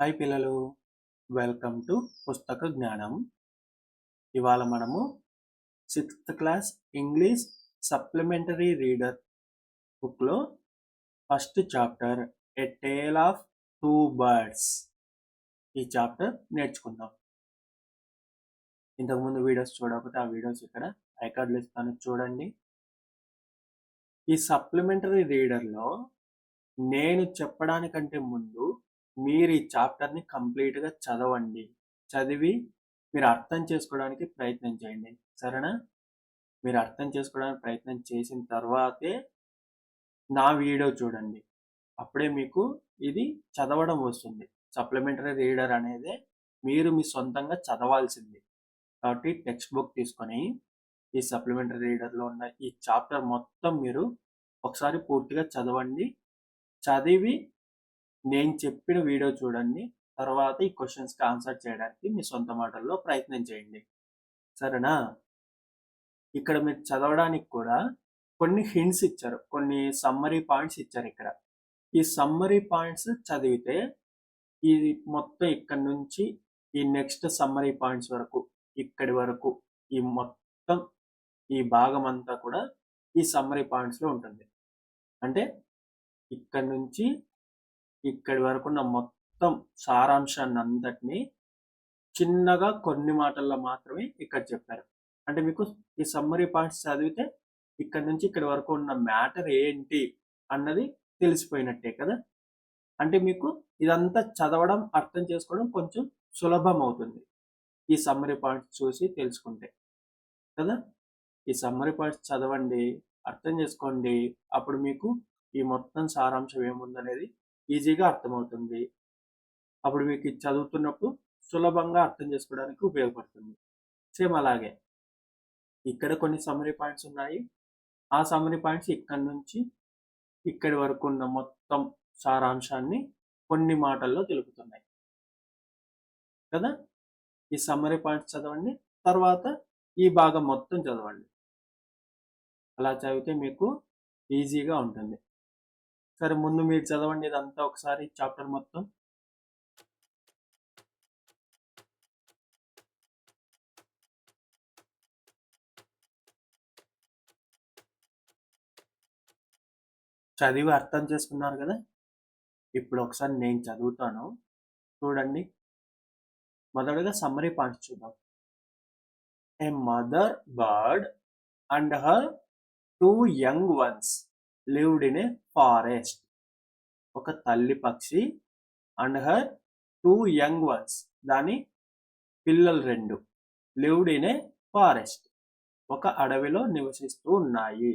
Hi పిల్లలు, welcome to పుస్తక జ్ఞానం. ఇవాళ మనము 6th class English supplementary reader బుక్లో first chapter a tale of two birds ఈ చాప్టర్ నేర్చుకుందాం. ఇంతకుముందు వీడియోస్ చూడకపోతే ఆ వీడియోస్ ఇక్కడ ఐకార్డులు ఇస్తాను, చూడండి. ఈ సప్లిమెంటరీ రీడర్లో నేను చెప్పడానికంటే ముందు మీరు ఈ చాప్టర్ని కంప్లీట్గా చదవండి. చదివి మీరు అర్థం చేసుకోవడానికి ప్రయత్నం చేయండి, సరేనా? మీరు అర్థం చేసుకోవడానికి ప్రయత్నం చేసిన తర్వాతే నా వీడియో చూడండి. అప్పుడే మీకు ఇది చదవడం వస్తుంది. సప్లిమెంటరీ రీడర్ అనేది మీరు మీ సొంతంగా చదవాల్సింది. కాబట్టి టెక్స్ట్ బుక్ తీసుకొని ఈ సప్లిమెంటరీ రీడర్లో ఉన్న ఈ చాప్టర్ మొత్తం మీరు ఒకసారి పూర్తిగా చదవండి. చదివి నేను చెప్పిన వీడియో చూడండి. తర్వాత ఈ క్వశ్చన్స్కి ఆన్సర్ చేయడానికి మీ సొంత మాటల్లో ప్రయత్నం చేయండి, సరేనా? ఇక్కడ మీరు చదవడానికి కూడా కొన్ని హింట్స్ ఇచ్చారు, కొన్ని సమ్మరీ పాయింట్స్ ఇచ్చారు. ఇక్కడ ఈ సమ్మరీ పాయింట్స్ చదివితే ఇది మొత్తం ఇక్కడ నుంచి ఈ నెక్స్ట్ సమ్మరీ పాయింట్స్ వరకు, ఇక్కడి వరకు ఈ మొత్తం ఈ భాగం అంతా కూడా ఈ సమ్మరీ పాయింట్స్లో ఉంటుంది. అంటే ఇక్కడ నుంచి ఇక్కడి వరకు ఉన్న మొత్తం సారాంశాన్ని అంతటినీ చిన్నగా కొన్ని మాటల్లో మాత్రమే ఇక్కడ చెప్పారు. అంటే మీకు ఈ సమ్మరీ పాయింట్స్ చదివితే ఇక్కడ నుంచి ఇక్కడి వరకు ఉన్న మ్యాటర్ ఏంటి అన్నది తెలిసిపోయినట్టే కదా. అంటే మీకు ఇదంతా చదవడం, అర్థం చేసుకోవడం కొంచెం సులభం అవుతుంది ఈ సమ్మరీ పాయింట్స్ చూసి తెలుసుకుంటే కదా. ఈ సమ్మరీ పాయింట్స్ చదవండి, అర్థం చేసుకోండి. అప్పుడు మీకు ఈ మొత్తం సారాంశం ఏముందనేది ఈజీగా అర్థమవుతుంది. అప్పుడు మీకు ఇది చదువుతున్నప్పుడు సులభంగా అర్థం చేసుకోవడానికి ఉపయోగపడుతుంది. సేమ్ అలాగే ఇక్కడ కొన్ని సమ్మరీ పాయింట్స్ ఉన్నాయి. ఆ సమ్మరీ పాయింట్స్ ఇక్కడి నుంచి ఇక్కడి వరకు ఉన్న మొత్తం సారాంశాన్ని కొన్ని మాటల్లో తెలుపుతున్నాయి కదా. ఈ సమ్మరీ పాయింట్స్ చదవండి, తర్వాత ఈ భాగం మొత్తం చదవండి. అలా చదివితే మీకు ఈజీగా ఉంటుంది. సరే, ముందు మీరు చదవండి ఇదంతా ఒకసారి, చాప్టర్ మొత్తం. చదివి అర్థం చేసుకున్నారు కదా. ఇప్పుడు ఒకసారి నేను చదువుతాను, చూడండి. మొదటగా సమ్మరీ పాయింట్స్ చూద్దాం. A mother bird and her 2 young ones lived in a forest. ఒక తల్లి పక్షి అండ్ హర్ 2 young ones, దాని పిల్లలు 2, lived in a forest, ఒక అడవిలో నివసిస్తూ ఉన్నాయి.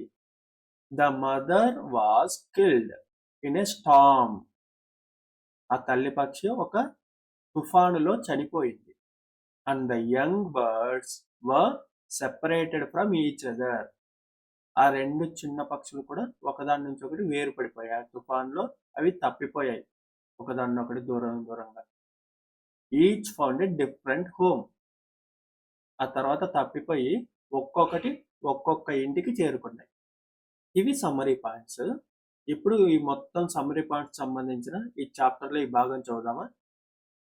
The mother was killed in a storm. ఆ తల్లి పక్షి ఒక తుఫానులో చనిపోయింది. And the young birds were separated from each other. ఆ 2 చిన్న పక్షులు కూడా ఒకదాని నుంచి ఒకటి వేరు పడిపోయాయి. తుఫాన్లో అవి తప్పిపోయాయి ఒకదాన్నొకటి దూరంగా. Each found a different home. ఆ తర్వాత తప్పిపోయి ఒక్కొక్కటి ఒక్కొక్క ఇంటికి చేరుకున్నాయి. ఇవి సమ్మరీ పాయింట్స్. ఇప్పుడు ఈ మొత్తం సమ్మరీ పాయింట్స్ సంబంధించిన ఈ చాప్టర్లో ఈ భాగం చూద్దామా.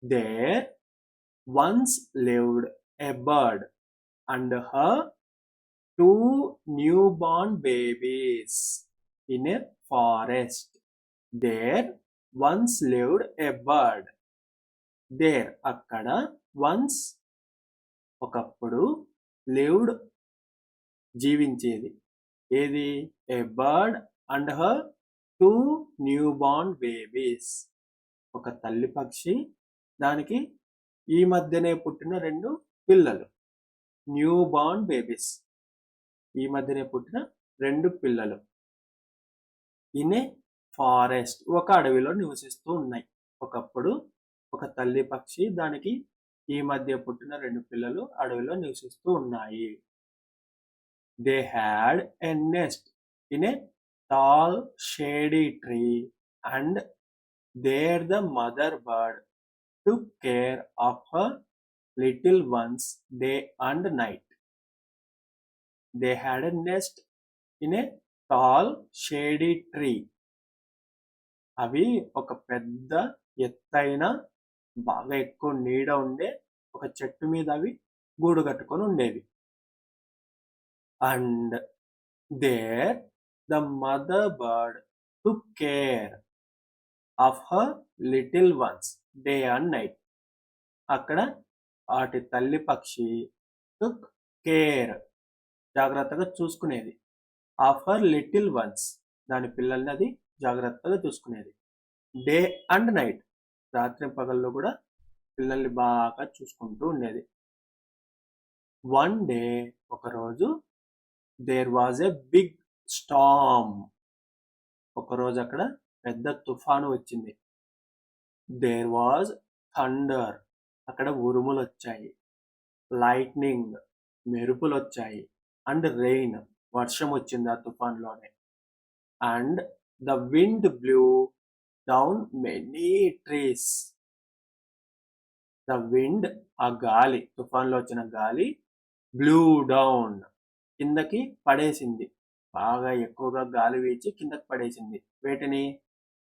There once lived a bird and her 2 newborn babies in a forest. There once lived a bird. There అక్కడ once ఒకప్పుడు, lived జీవించేది. ఏది? a bird and her 2 newborn babies. ఒక తల్లి పక్షి, దానికి ఈ మధ్యనే పుట్టిన 2 పిల్లలు, న్యూబార్న్ బేబీస్, ఈ మధ్యనే పుట్టిన 2 పిల్లలు. ఇన్ ఏ ఫారెస్ట్, ఒక అడవిలో నివసిస్తూ ఉన్నాయి. ఒకప్పుడు ఒక తల్లి పక్షి, దానికి ఈ మధ్య పుట్టిన 2 పిల్లలు అడవిలో నివసిస్తూ ఉన్నాయి. They had a nest in a tall shady tree and there the mother bird took care of her little ones day and night. They had a nest in a tall shady tree. అవి ఒక పెద్ద ఎత్తైన బాగా ఎక్కువ నీడ ఉండే ఒక చెట్టు మీద అవి గూడు కట్టుకొని ఉండేవి. And there the mother bird took care of her little ones day and night. అక్కడ వాటి తల్లి పక్షి టుక్ కేర్ జాగ్రత్తగా చూసుకునేది. ఆఫ్ హర్ లిటిల్ వన్స్ దాని పిల్లల్ని అది జాగ్రత్తగా చూసుకునేది. డే అండ్ నైట్ రాత్రి పగల్లో కూడా పిల్లల్ని బాగా చూసుకుంటూ ఉండేది. వన్ డే ఒకరోజు there was a big storm. ఒకరోజు అక్కడ పెద్ద తుఫాను వచ్చింది. There was thunder. అక్కడ ఉరుములు వచ్చాయి. లైట్నింగ్ మెరుపులు వచ్చాయి. అండ్ రెయిన్ వర్షం వచ్చింది ఆ తుఫాన్లోనే. And the wind blew down many trees. The wind ఆ గాలి, తుఫాన్లో వచ్చిన గాలి బ్లూ డౌన్ కిందకి పడేసింది. బాగా ఎక్కువగా గాలి వీచి కిందకి పడేసింది. వేటిని?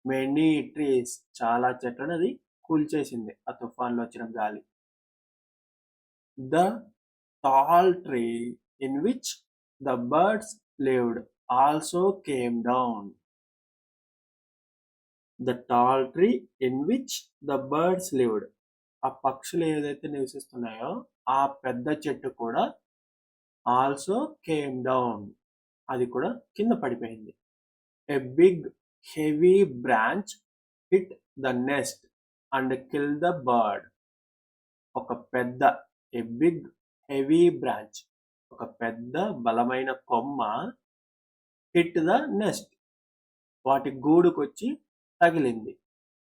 మెనీ ట్రీస్, చాలా చెట్లను అది కూల్చేసింది ఆ తుఫాన్లో వచ్చిన గాలి. The tall tree in which the birds lived also came down. The tall tree in which the birds lived. ఆ పక్షులు ఏదైతే నివసిస్తున్నాయో ఆ పెద్ద చెట్టు కూడా ఆల్సో కేమ్ డౌన్, అది కూడా కింద పడిపోయింది. A big heavy branch hit the nest and kill the bird. ఒక పెద్ద ఎ బిగ్ హెవీ బ్రాంచ్, ఒక పెద్ద బలమైన కొమ్మ హిట్ ద నెస్ట్, వాటి గూడుకొచ్చి తగిలింది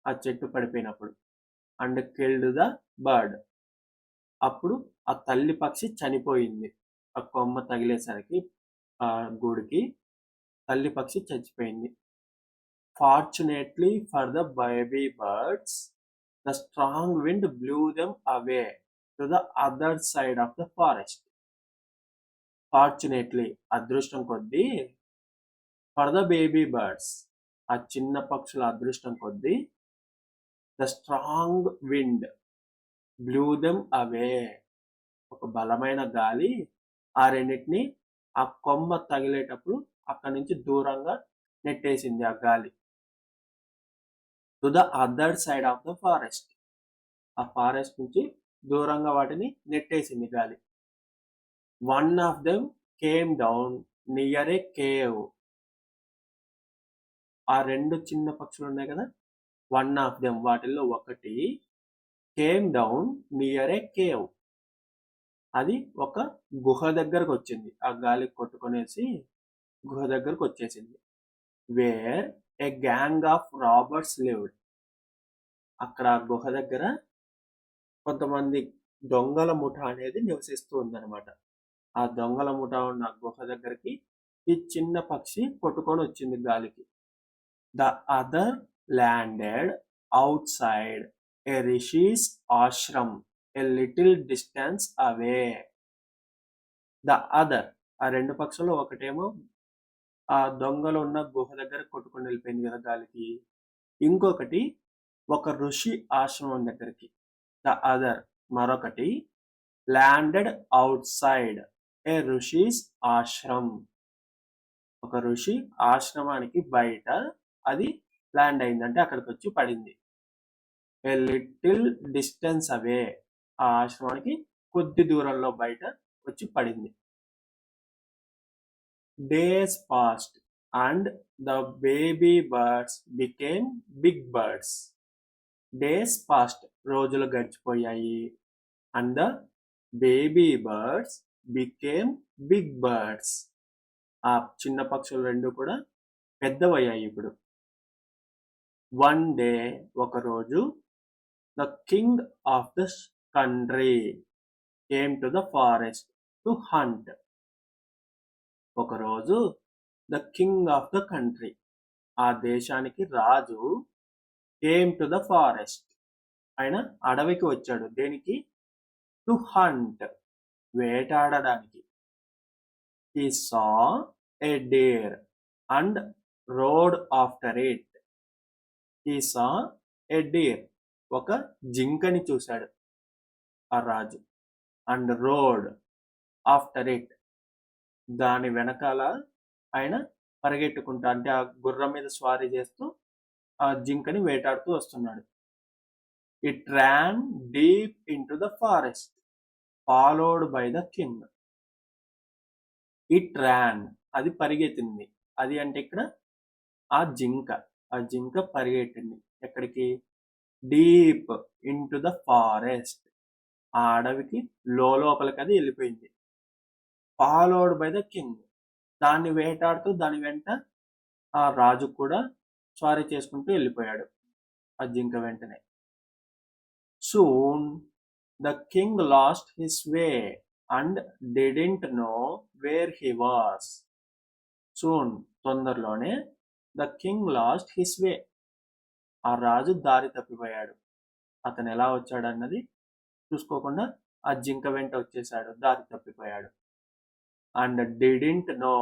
ఆ చెట్టు పడిపోయినప్పుడు. అండ్ కిల్డ్ ద బర్డ్, అప్పుడు ఆ తల్లి పక్షి చనిపోయింది. ఆ కొమ్మ తగిలేసరికి ఆ గూడుకి తల్లి పక్షి చచ్చిపోయింది. Fortunately for the baby birds the strong wind blue them away to the other side of the forest. Fortunately అదృష్టం కొద్దీ, ఫర్ ద బేబీ బర్డ్స్ ఆ చిన్న పక్షుల అదృష్టం కొద్దీ, the strong wind blue them away ఒక బలమైన గాలి ఆ రెండింటిని ఆ కొమ్మ తగిలేటప్పుడు అక్కడి నుంచి దూరంగా నెట్టేసింది ఆ గాలి. To the other side of the forest, ఆ ఫారెస్ట్ నుంచి దూరంగా వాటిని నెట్టేసింది గాలి. One of them came down near a cave. ఆ రెండు చిన్న పక్షులు ఉన్నాయి కదా, వన్ ఆఫ్ దెమ్ వాటిల్లో ఒకటి, came down near a cave, అది ఒక గుహ దగ్గరకు వచ్చింది. ఆ గాలి కొట్టుకొనేసి గుహ దగ్గరకు వచ్చేసింది. Where a gang of robbers lived. అక్కడ ఆ గుహ దగ్గర కొంతమంది దొంగల ముఠ అనేది నివసిస్తూ ఉందన్నమాట. ఆ దొంగల ముఠ ఉన్న గుహ దగ్గరికి ఈ చిన్న పక్షి కొట్టుకొని వచ్చింది గాలికి. The other landed out side A rishis Ashram a little distance away. The other ఆ రెండు పక్షులు ఒకటేమో ఆ దొంగలు ఉన్న గుహ దగ్గర కొట్టుకొని వెళ్ళిపోయింది కదా గాలికి. ఇంకొకటి ఒక ఋషి ఆశ్రమం దగ్గరికి. ద అదర్ మరొకటి ల్యాండెడ్ అవుట్ సైడ్ ఏ ఋషిస్ ఆశ్రమ్, ఒక ఋషి ఆశ్రమానికి బయట అది ల్యాండ్ అయింది, అంటే అక్కడికి వచ్చి పడింది. ఏ లిటిల్ డిస్టెన్స్ అవే, ఆ ఆశ్రమానికి కొద్ది దూరంలో బయట వచ్చి పడింది. Days passed and the baby birds became big birds. Days passed రోజులు గడిచిపోయాయి. And the baby birds became big birds, ఆ చిన్న పక్షులు రెండు కూడా పెద్దవయ్యాయి ఇప్పుడు. వన్ డే ఒకరోజు the king of the country came to the forest to hunt. ఒకరోజు the king of the country, ఆ దేశానికి రాజు, కేమ్ టు ద ఫారెస్ట్ ఆయన అడవికి వచ్చాడు. దేనికి? టు హంట్ వేటాడడానికి. He saw a deer and road after it. He saw a dare ఒక జింకని చూశాడు ఆ రాజు. అండ్ రోడ్ ఆఫ్టర్ ఇట్, దాని వెనకాల ఆయన పరిగెట్టుకుంటా, అంటే ఆ గుర్రం మీద స్వారీ చేస్తూ ఆ జింకని వేటాడుతూ వస్తున్నాడు. It ran deep into the forest, followed by the king. It ran, అది పరిగెత్తింది. అది అంటే ఇక్కడ ఆ జింక పరిగెట్టింది ఎక్కడికి? డీప్ ఇంటు ద ఫారెస్ట్, ఆ అడవికి లోపలికి అది వెళ్ళిపోయింది. ఫాలోడ్ బై ద కింగ్, దాన్ని వేటాడుతూ దాని వెంట ఆ రాజు కూడా స్వారీ చేసుకుంటూ వెళ్ళిపోయాడు ఆ జింక వెంటనే. Soon the king lost his way and didn't know where he was. Soon, తొందరలోనే, the king lost his way, ఆ రాజు దారి తప్పిపోయాడు. అతను ఎలా వచ్చాడు అన్నది చూసుకోకుండా ఆ జింక వెంట వచ్చేసాడు, దారి తప్పిపోయాడు. అండ్ డిడెంట్ నో,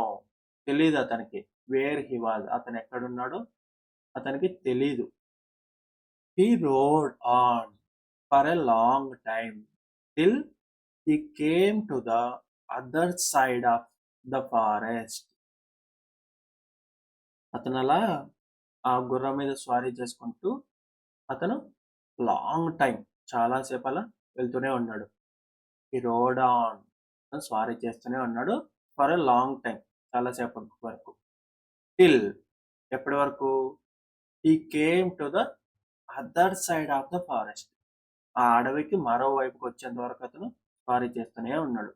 తెలీదు అతనికి, వేర్ హీ వాజ్, అతను ఎక్కడున్నాడో అతనికి తెలీదు. He wrote on for a long time till he came to the other side of the forest. అతను అలా ఆ గుర్రం మీద స్వారీ చేసుకుంటూ అతను లాంగ్ టైం, చాలాసేపు అలా వెళ్తూనే ఉన్నాడు. ఈ రోడ్ ఆన్, స్వారీ చేస్తూనే ఉన్నాడు ఫర్ ఎ లాంగ్ టైం, చాలాసేపు వరకు. టిల్, ఎప్పటి వరకు? He came to the other side of the forest, ఆ అడవికి మరోవైపుకి వచ్చేంత వరకు అతను స్వారీ చేస్తూనే ఉన్నాడు.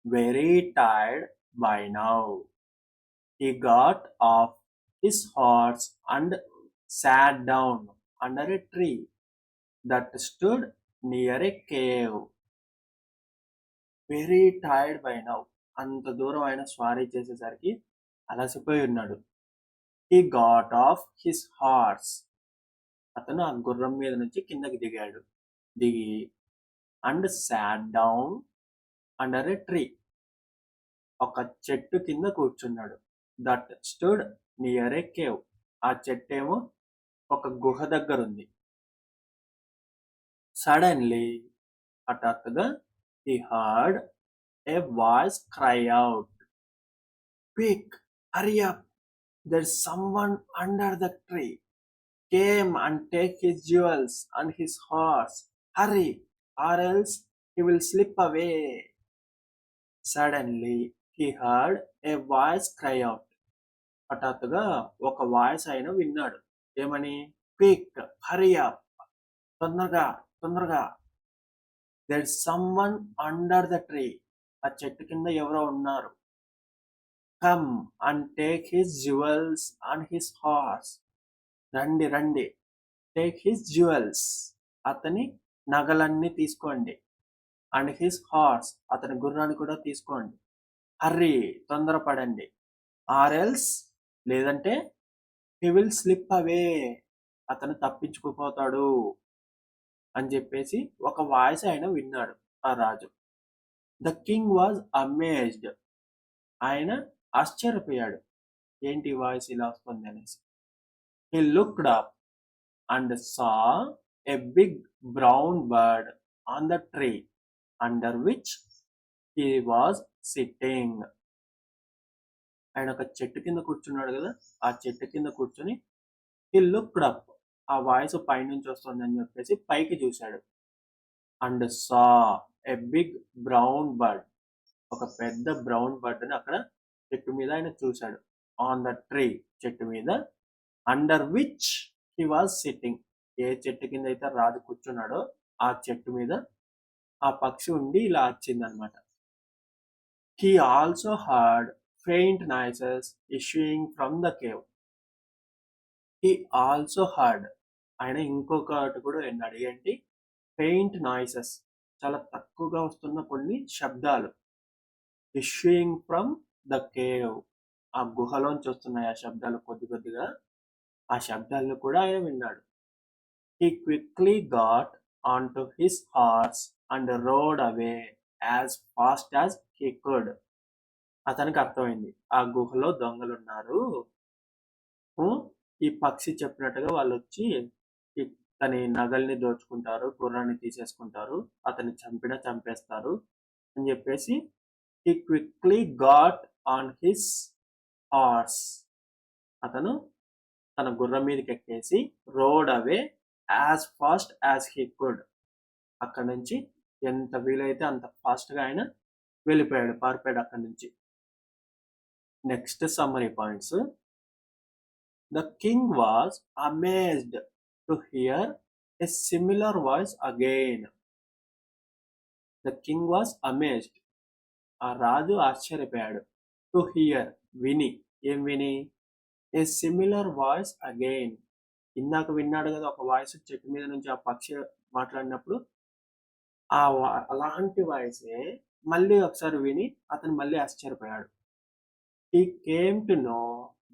Very tired by now, he got off his horse and sat down under a tree that stood near a cave. Very tired by now, అంత దూరం ఆయన స్వారీ చేసేసరికి అలసిపోయి ఉన్నాడు. He got off his horse, అతను ఆ గుర్రం మీద నుంచి కిందకి దిగి and sat down under a tree, ఒక చెట్టు కింద కూర్చున్నాడు. That stood near a cave, ఆ చెట్టేమో ఒక గుహ దగ్గర ఉంది. సడన్లీ, హఠాత్తుగా, he heard a voice cry out, quick, hurry up, there's someone under the tree, came and take his jewels and his horse, hurry, or else he will slip away. Suddenly he heard a voice cry out, హఠాత్తుగా ఒక వాయిస్ ఆయన విన్నాడు. ఏమని? Quick, hurry up, తొందరగా, there someone under the tree, ఆ చెట్టు కింద ఎవరో ఉన్నారు. Come and take his jewels and his horse, రండి, టేక్ హిస్ జ్యువెల్స్, అతని నగలన్నీ తీసుకోండి. అండ్ హిస్ హార్స్, అతని గుర్రాన్ని కూడా తీసుకోండి. హర్రీ, తొందరపడండి. ఆర్ ఎల్స్, లేదంటే హీ విల్ స్లిప్ అవే, అతను తప్పించుకుపోతాడు అని చెప్పేసి ఒక వాయిస్ ఆయన విన్నాడు ఆ రాజు. ద కింగ్ వాజ్ అమేజ్డ్, ఆయన ఆశ్చర్యపోయాడు, ఏంటి వాయిస్ ఇలా వస్తుంది అనేసి. He looked up and saw a big brown bird on the tree under which he was sitting. ఆయన ఒక చెట్టు కింద కూర్చున్నాడు కదా, ఆ చెట్టు కింద కూర్చొని హీ లుక్డ్ అప్, ఆ వాయిస్ పైనుంచి వస్తుంది అని చెప్పేసి పైకి చూశాడు. And saw a big brown bird, ఒక పెద్ద బ్రౌన్ బర్డ్ ని అక్కడ చెట్టు మీద ఆయన చూశాడు. ఆన్ ద ట్రీ, చెట్టు మీద. Under which he was sitting, ఏ చెట్టు కింద అయితే రాజు కూర్చున్నాడో ఆ చెట్టు మీద ఆ పక్షి ఉండి ఇలా వచ్చిందనమాట. He also heard faint noises issuing from the cave. He also heard, ఆయన ఇంకొకటి కూడా విన్నాడు. ఏంటి? ఫెయింట్ నాయిసెస్, చాలా తక్కువగా వస్తున్న కొన్ని శబ్దాలు. ఇష్యూయింగ్ ఫ్రమ్ ద కేవ్, ఆ గుహలోంచి వస్తున్నాయి ఆ శబ్దాలు కొద్దిగా, ఆ శబ్దాలను కూడా ఆయన విన్నాడు. He quickly got onto his horse and rode away as fast as he could. అతనికి అర్థమైంది, ఆ గుహలో దొంగలున్నారు, ఈ పక్షి చెప్పినట్టుగా వాళ్ళు వచ్చి తన నగల్ని దోచుకుంటారు, గుర్రాన్ని తీసేసుకుంటారు, అతన్ని చంపేస్తారు అని చెప్పేసి he quickly got on his horse. అతను తన గుర్రం మీదకి ఎక్కేసి road away as fast as he could. అక్కడ నుంచి ఎంత వీలైతే అంత ఫాస్ట్ గా ఆయన పారిపోయాడు అక్కడి నుంచి. Next summary points. The king was amazed to hear a similar voice again. The king was amazed, ఆ రాజు ఆశ్చర్యపోయాడు. టు హియర్, విని. ఏం విని? ఏ సిమిలర్ వాయిస్ అగైన్, ఇందాక విన్నాడు కదా ఒక వాయిస్ చెట్టు మీద నుంచి ఆ పక్షి మాట్లాడినప్పుడు, అలాంటి వాయిసే మళ్ళీ ఒకసారి విని అతను మళ్ళీ ఆశ్చర్యపోయాడు. He came to know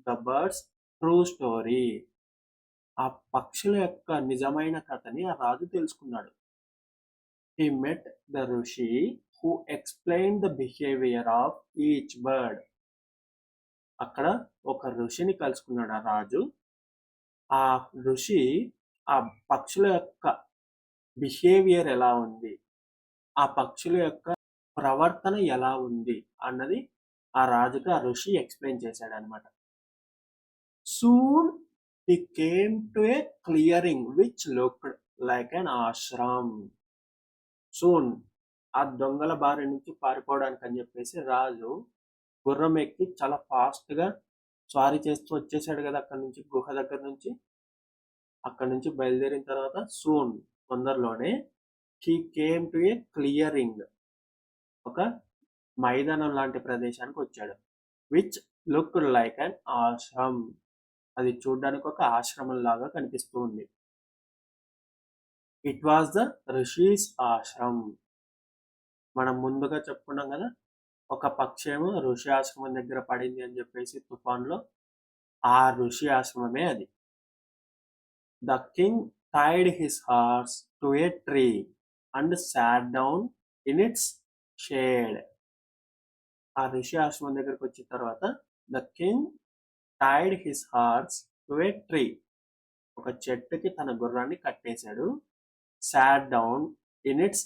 the birds true story. ఆ పక్షుల యొక్క నిజమైన కథని ఆ రాజు తెలుసుకున్నాడు. హీ మెట్ ద ఋషి who explain the behaviour of each bird. అక్కడ ఒక ఋషిని కలుసుకున్నాడు ఆ రాజు. ఆ ఋషి ఆ పక్షుల యొక్క బిహేవియర్ ఎలా ఉంది, ఆ పక్షుల యొక్క ప్రవర్తన ఎలా ఉంది అన్నది ఆ రాజుకి ఆ ఋషి ఎక్స్ప్లెయిన్ చేశాడు అనమాట. Soon he came to a clearing which looked like an ashram. Soon, ఆ దొంగల బారి నుంచి పారిపోవడానికి అని చెప్పేసి రాజు గుర్రం ఎక్కి చాలా ఫాస్ట్ గా స్వారీ చేస్తూ వచ్చేసాడు కదా అక్కడ నుంచి, గుహ దగ్గర నుంచి. అక్కడ నుంచి బయలుదేరిన తర్వాత సూన్, తొందరలోనే, he came to a clearing, ఒక మైదానం లాంటి ప్రదేశానికి వచ్చాడు. Which looked like an Ashram, అది చూడడానికి ఒక ఆశ్రమం లాగా కనిపిస్తూ ఉంది. It was the rishis Ashram. మనం ముందుగా చెప్పుకున్నాం కదా, ఒక పక్షేమో ఋషి ఆశ్రమం దగ్గర పడింది అని చెప్పేసి తుఫాన్లో, ఆ ఋషి ఆశ్రమమే అది. The king tied his horse to a tree and sat down in its shade. ఆ ఋషి ఆశ్రమం దగ్గరకు వచ్చిన తర్వాత the king tied his horse to a tree, ఒక చెట్టుకి తన గుర్రాన్ని కట్టేశాడు. Sat down in its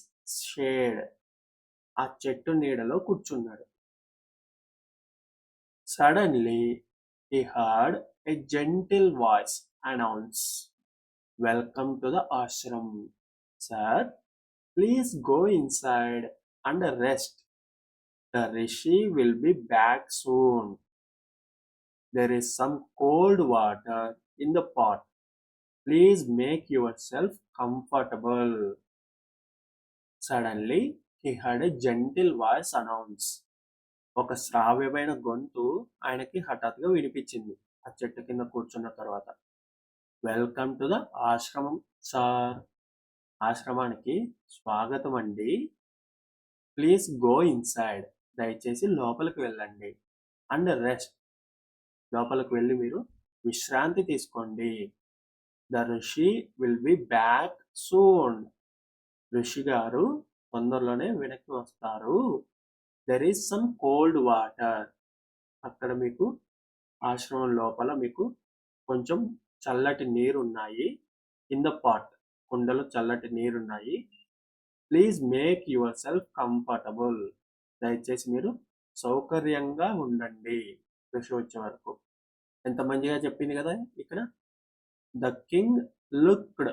shade, ఆ చెట్టు నీడలో కూర్చున్నాడు. Suddenly he heard a gentle voice announce, welcome to the ashram. Sir, please go inside and rest. The rishi will be back soon. There is some cold water in the pot. Please make yourself comfortable. Suddenly he heard a gentle voice announce. ఒక శ్రావ్యమైన గొంతు ఆయనకి హఠాత్తుగా వినిపించింది ఆ చెట్టు కింద కూర్చున్న తర్వాత. వెల్కమ్ టు ద ఆశ్రమం సార్, ఆశ్రమానికి స్వాగతం అండి. ప్లీజ్ గో ఇన్సైడ్, దయచేసి లోపలికి వెళ్ళండి. అండ్ రెస్ట్, లోపలికి వెళ్ళి మీరు విశ్రాంతి తీసుకోండి. ద ఋషి విల్ బి బ్యాక్ సూన్, ఋషి గారు తొందరలోనే వెనక్కి వస్తారు. There is some cold water, అక్కడ మీకు ఆశ్రమం లోపల మీకు కొంచెం చల్లటి నీరు ఉన్నాయి. ఇన్ ద పాట్, కుండలో చల్లటి నీరున్నాయి. Please make yourself comfortable, దయచేసి మీరు సౌకర్యంగా ఉండండి ఋషి వచ్చే వరకు. ఎంత మంచిగా చెప్పింది కదా ఇక్కడ. The king looked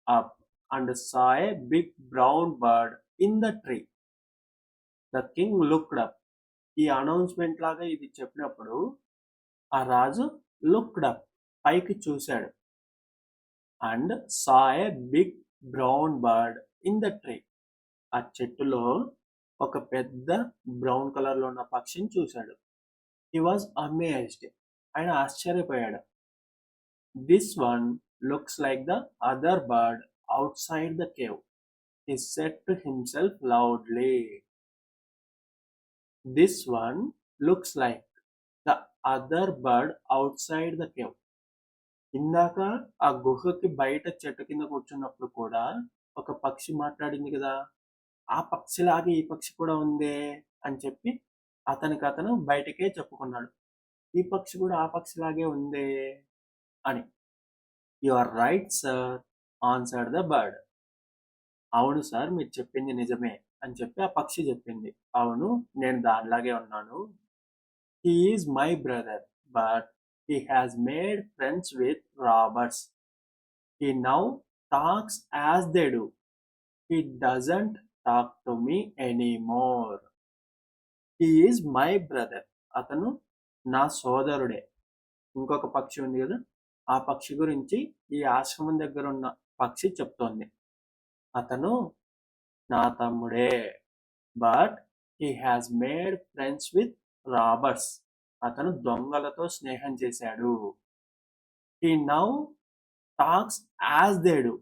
up and saw a big brown bird in the tree. The king looked up, ఈ అనౌన్స్మెంట్ లాగా ఇది చెప్పినప్పుడు ఆ రాజు లుక్డ్ అప్, పైకి చూశాడు. And saw a big brown bird in the tree, ఆ చెట్టులో ఒక పెద్ద బ్రౌన్ కలర్ లో ఉన్న పక్షిని చూశాడు. హీ వాజ్ అమేజ్డ్, ఆయన ఆశ్చర్యపోయాడు. This one looks like the other bird out side the cave, he said to himself loudly. This one looks like the other bird outside the cave. ఇందాక ఆ గుహకి బయట చెట్టు కింద కూర్చున్నప్పుడు కూడా ఒక పక్షి మాట్లాడింది కదా, ఆ పక్షిలాగే ఈ పక్షి కూడా ఉందే అని చెప్పి అతను బయటకే చెప్పుకున్నాడు, ఈ పక్షి కూడా ఆ పక్షిలాగే ఉందే అని. You are right sir, answered the bird. అవును సార్, మీరు చెప్పింది నిజమే అని చెప్పి ఆ పక్షి చెప్పింది. అవును, నేను దానిలాగే ఉన్నాను. He is my brother, but he has made friends with robbers. He now talks as they do. He doesn't talk to me anymore. He is my brother. అతను నా సోదరుడే. ఇంకొక పక్షి ఉంది కదా, ఆ పక్షి గురించి ఈ ఆశ్రమం దగ్గర ఉన్న పక్షి చెప్తోంది. అతను నా తమ్ముడే, but he has made friends with robbers. అతను దొంగలతో స్నేహం చేశాడు. He now talks as they do.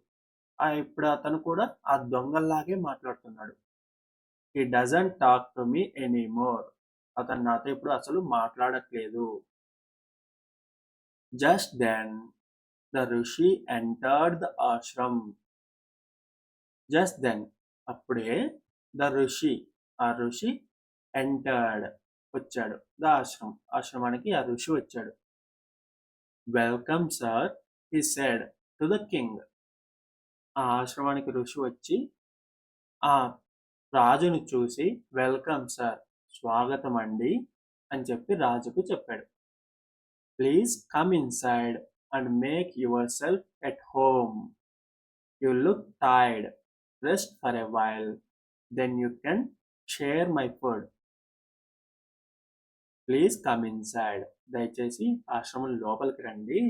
ఇప్పుడు అతను కూడా ఆ దొంగల్లాగే మాట్లాడుతున్నాడు. He doesn't talk to me anymore. అతను నాతో ఇప్పుడు అసలు మాట్లాడట్లేదు. Just then the rishi entered the ashram. Just then, అప్పుడే ద ఋషి, ఆ ఋషి ఎంటర్డ్, వచ్చాడు. ద ఆశ్రమ్, ఆశ్రమానికి ఆ ఋషి వచ్చాడు. Welcome sir, he said to the king. ఆ ఆశ్రమానికి ఋషి వచ్చి ఆ రాజును చూసి వెల్కమ్ సార్, స్వాగతం అండి అని చెప్పి రాజుకు చెప్పాడు. Please come inside and make yourself at home. You look tired. Rest for a while, then you can share my food. Please come inside, దయచేసి ఆశ్రమం లోపలికి రండి.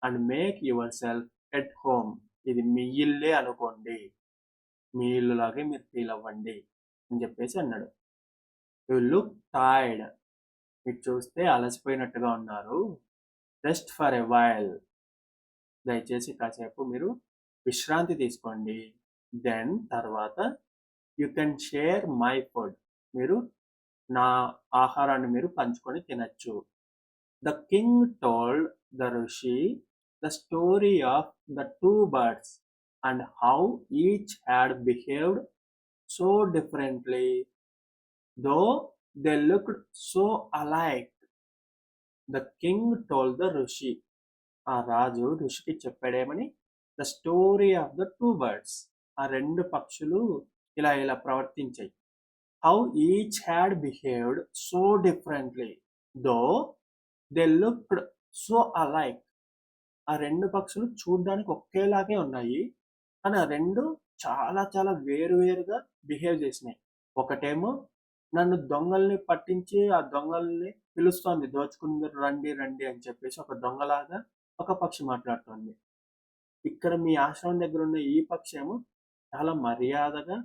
And make yourself at home, ఇది మీ ఇల్లే అనుకోండి, మీ ఇల్లులాగే మీరు feel అవ్వండి అని చెప్పేసి అన్నాడు. యు లుక్ టైర్డ్, మీరు చూస్తే అలసిపోయినట్టుగా ఉన్నారు. రెస్ట్ ఫర్ ఎ వైల్, దయచేసి కాసేపు మీరు విశ్రాంతి తీసుకోండి. దెన్, తర్వాత, you can share my food, మీరు నా ఆహారాన్ని మీరు పంచుకొని తినచ్చు. The king told the rishi the story of the two birds and how each had behaved so differently, though they looked so alike. The king told the rishi, ఆ రాజు ఋషికి చెప్పాడేమని, the story of the two birds, ఆ రెండు పక్షులు ఇలా ఇలా ప్రవర్తించాయి. How each had behaved so differently, though they looked so alike. ఆ రెండు పక్షులు చూడ్డానికి ఒకేలాగే ఉన్నాయి, కానీ ఆ రెండు చాలా చాలా వేరువేరుగా బిహేవ్ చేసినాయి. ఒకటేమో నన్ను దొంగల్ని పట్టించి ఆ దొంగల్ని పిలుస్తోంది, దోచుకుందరు రండి రండి అని చెప్పేసి ఒక దొంగలాగా ఒక పక్షి మాట్లాడుతోంది. ఇక్కడ మీ ఆశ్రమం దగ్గర ఉన్న ఈ పక్షి ఏమో చాలా మర్యాదగా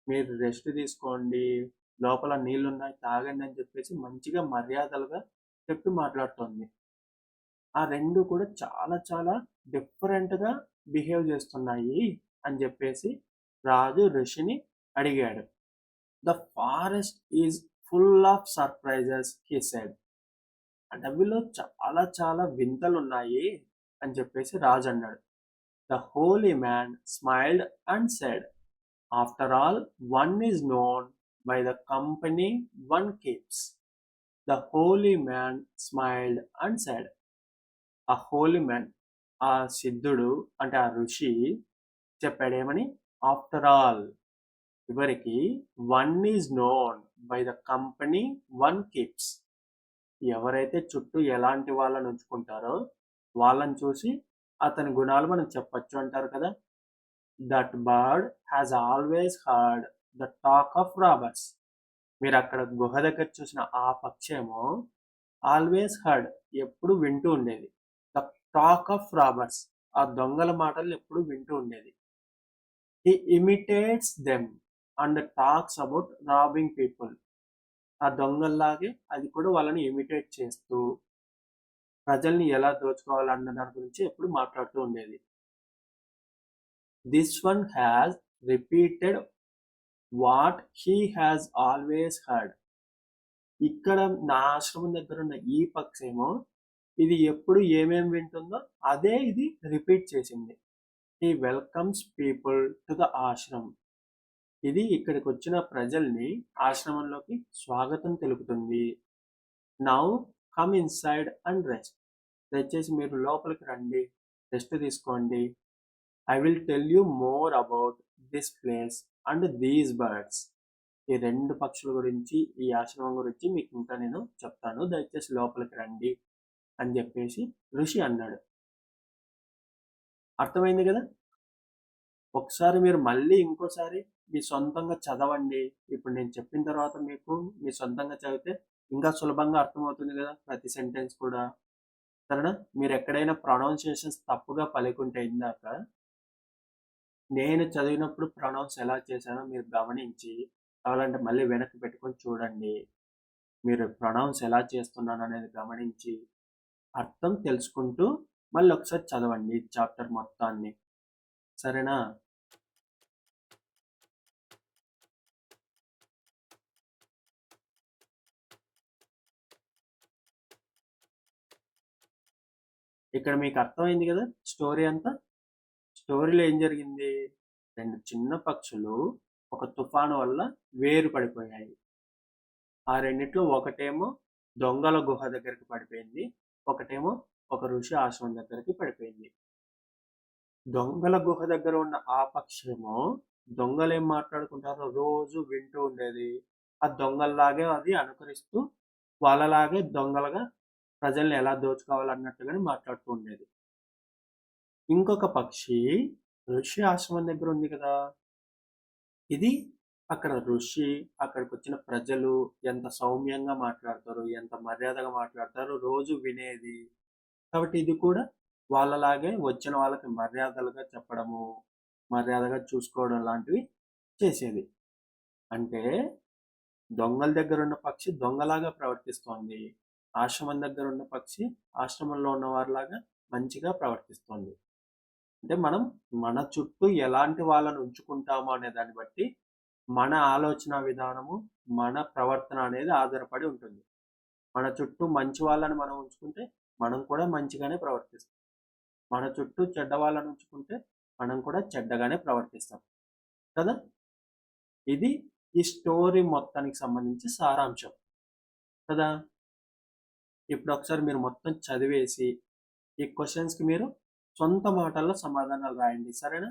మీరు రెస్ట్ తీసుకోండి, లోపల నీళ్లున్నాయి తాగండి అని చెప్పేసి మంచిగా మర్యాదలుగా చెప్పి మాట్లాడుతోంది. ఆ రెండు కూడా చాలా చాలా డిఫరెంట్గా బిహేవ్ చేస్తున్నాయి అని చెప్పేసి రాజు ఋషిని అడిగాడు. The forest is full of surprises, he said. అడవిలో చాలా చాలా వింతలు ఉన్నాయి అని చెప్పేసి రాజు అన్నాడు. The Holi man smiled and said, after all one is known by the company one keeps. The Holi man smiled and said. ఆ హోలీ మ్యాన్, ఆ సిద్ధుడు అంటే ఆ ఋషి చెప్పాడేమని, ఆఫ్టర్ ఆల్, చివరికి, one is known by the company one keeps. ఎవరైతే చుట్టూ ఎలాంటి వాళ్ళని ఉంచుకుంటారో వాళ్ళని చూసి అతని గుణాలు మనం చెప్పచ్చు అంటారు కదా. That bird has always heard the talk of robbers. మీరు అక్కడ గుహ దగ్గర చూసిన ఆ పక్షేమో ఆల్వేస్ హర్డ్, ఎప్పుడు వింటూ ఉండేది, ద టాక్ ఆఫ్ రాబర్స్, ఆ దొంగల మాటలు ఎప్పుడు వింటూ ఉండేది. He imitates them and talks about robbing people. ఆ దొంగల్లాగే అది కూడా వాళ్ళని ఇమిటేట్ చేస్తూ ప్రజల్ని ఎలా దోచుకోవాలన్న దాని గురించి ఎప్పుడు మాట్లాడుతూ ఉండేది. This one has repeated what he has always heard. ఇక్కడ నా ఆశ్రమం దగ్గర ఉన్న ఈ పక్షేమో ఇది ఎప్పుడు ఏమేం వింటుందో అదే ఇది రిపీట్ చేసింది. He welcomes people to the Ashram. ఇది ఇక్కడికి వచ్చిన ప్రజల్ని ఆశ్రమంలోకి స్వాగతం తెలుపుతుంది. Now come inside and rest. దయచేసి మీరు లోపలికి రండి, రెస్ట్ తీసుకోండి. I will tell you more about this place and these birds. ఈ 2 పక్షుల గురించి, ఈ ఆశ్రమం గురించి మీకు ఇంకా నేను చెప్తాను. దయచేసి లోపలికి రండి అని చెప్పేసి ఋషి అన్నాడు. అర్థమైంది కదా? ఒకసారి మీరు మళ్ళీ ఇంకోసారి మీ సొంతంగా చదవండి. ఇప్పుడు నేను చెప్పిన తర్వాత మీకు మీ సొంతంగా చదివితే ఇంకా సులభంగా అర్థమవుతుంది కదా ప్రతి సెంటెన్స్ కూడా. సరేనా? మీరు ఎక్కడైనా ప్రొనౌన్సియేషన్స్ తప్పుగా పలికుంటే ఇందాక నేను చదివినప్పుడు ప్రొనౌన్స్ ఎలా చేశానో మీరు గమనించి కావాలంటే మళ్ళీ వెనక్కి పెట్టుకొని చూడండి. మీరు ప్రొనౌన్స్ ఎలా చేస్తున్నాను అనేది గమనించి అర్థం తెలుసుకుంటూ మళ్ళీ ఒకసారి చదవండి ఈ చాప్టర్ మొత్తాన్ని. సరేనా? ఇక్కడ మీకు అర్థమైంది కదా స్టోరీ అంతా. స్టోరీలో ఏం జరిగింది? 2 చిన్న పక్షులు ఒక తుఫాను వల్ల వేరు పడిపోయాయి. ఆ రెండిట్లో ఒకటేమో దొంగల గుహ దగ్గరికి పడిపోయింది, ఒకటేమో ఒక ఋషి ఆశ్రమం దగ్గరికి పడిపోయింది. దొంగల గుహ దగ్గర ఉన్న ఆ పక్షేమో దొంగలు ఏం మాట్లాడుకుంటారో రోజు వింటూ ఉండేది. ఆ దొంగల్లాగే అది అనుకరిస్తూ వాళ్ళలాగే దొంగలుగా ప్రజల్ని ఎలా దోచుకోవాలన్నట్టుగానే మాట్లాడుతూ ఉండేది. ఇంకొక పక్షి ఋషి ఆశ్రమం దగ్గర ఉంది కదా, ఇది అక్కడ ఋషి అక్కడికి వచ్చిన ప్రజలు ఎంత సౌమ్యంగా మాట్లాడతారు, ఎంత మర్యాదగా మాట్లాడతారు రోజు వినేది. కాబట్టి ఇది కూడా వాళ్ళలాగే వచ్చిన వాళ్ళకి మర్యాదలుగా చెప్పడము, మర్యాదగా చూసుకోవడం లాంటివి చేసేది. అంటే దొంగల దగ్గర ఉన్న పక్షి దొంగలాగా ప్రవర్తిస్తోంది, ఆశ్రమం దగ్గర ఉన్న పక్షి ఆశ్రమంలో ఉన్న వారిలాగా మంచిగా ప్రవర్తిస్తోంది. అంటే మనం మన చుట్టూ ఎలాంటి వాళ్ళను ఉంచుకుంటామో అనే దాన్ని బట్టి మన ఆలోచన విధానము, మన ప్రవర్తన అనేది ఆధారపడి ఉంటుంది. మన చుట్టూ మంచి వాళ్ళని మనం ఉంచుకుంటే మనం కూడా మంచిగానే ప్రవర్తిస్తాం. మన చుట్టూ చెడ్డ వాళ్ళని ఉంచుకుంటే మనం కూడా చెడ్డగానే ప్రవర్తిస్తాం కదా. ఇది ఈ స్టోరీ మొత్తానికి సంబంధించి సారాంశం కదా. ఇప్పుడు ఒకసారి మీరు మొత్తం చదివేసి ఈ క్వశ్చన్స్కి మీరు సొంత మాటల్లో సమాధానాలు రాయండి. సరేనా?